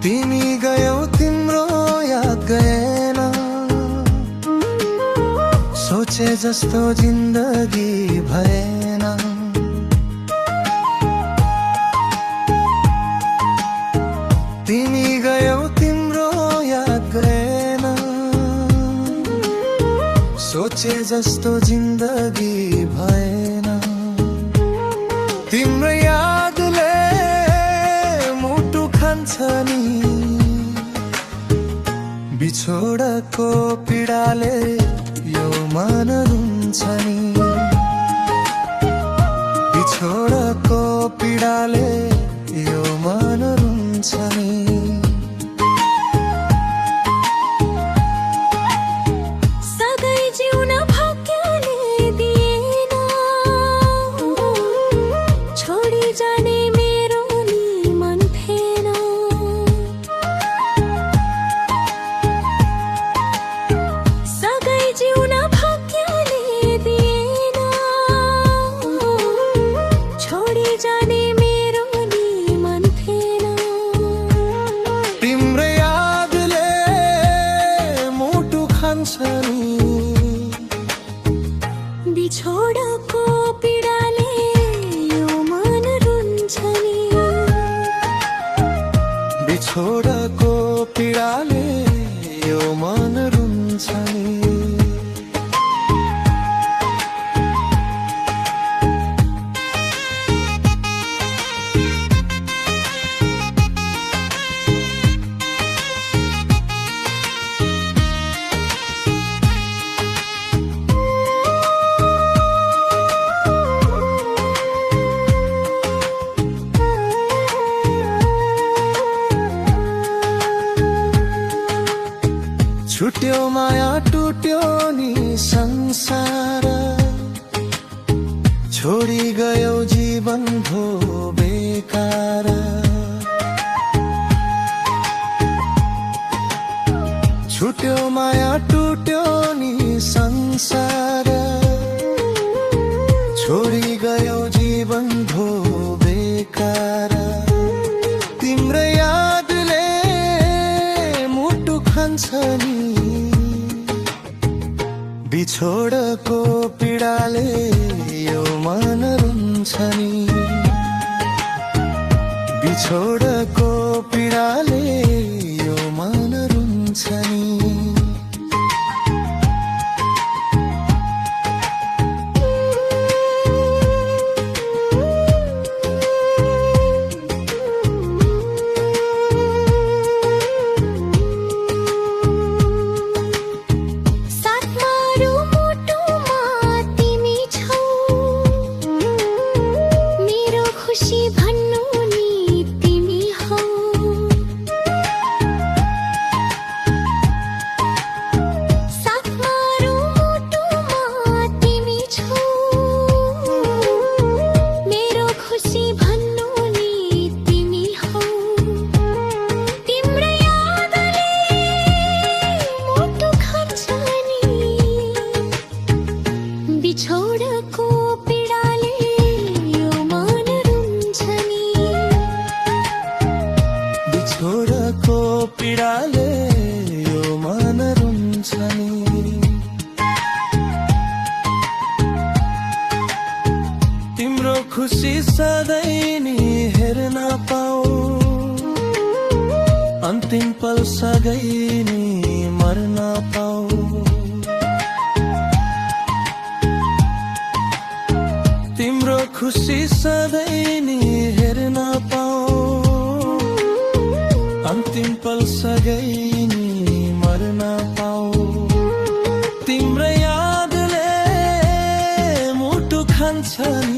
तिमी गयौ तिम्रो याद गएन, सोचे जस्तो जिन्दगी भएन। तिमी गयौ तिम्रो याद गएन, सोचे जस्तो जिन्दगी भएन। तिम्रो यादले मुटु खान्छ नि, बिछोडको पीडाले यो मन रुन्छ नि। बिछोडको पीडाले यो मन रुन्छ नि। सधैँ जिउन भाग्यले दिएन, छोडी जाने मेरो नि मन थिएन। सधैँ जिउन भाग्यले दिएन, छोडी जाने मेरो नि मन थिएन। तिम्रो यादले मुटु खान्छ नि, बिछोडको पीडाले यो मन रुन्छ नि। बिछोडको पीडाले यो मन रुन्छ नि। छुट्यो माया टुट्यो नि संसार, छोडी गयो जीवन भो बेकार। छुट्यो माया टुट्यो नि संसार, छोडी गयो जीवन भो बेकार। तिम्रो यादले मुटु खान्छ नि, बिछोडको पीडाले यो मन रुन्छ नि। बिछोडको पीडाले यो मन रुन्छ नि। बिछोडको पीडाले यो मन रुन्छ नि। बिछोडको पीडाले यो मन रुन्छ नि। तिम्रो खुसी सधैँ नि हेर्न पाऊ, अन्तिम पल सँगै नि मर्न पाऊ। तिम्रो खुसी सधैँ नि हेर्न पाऊ, अन्तिम पल सँगै नि मर्न पाऊ। छ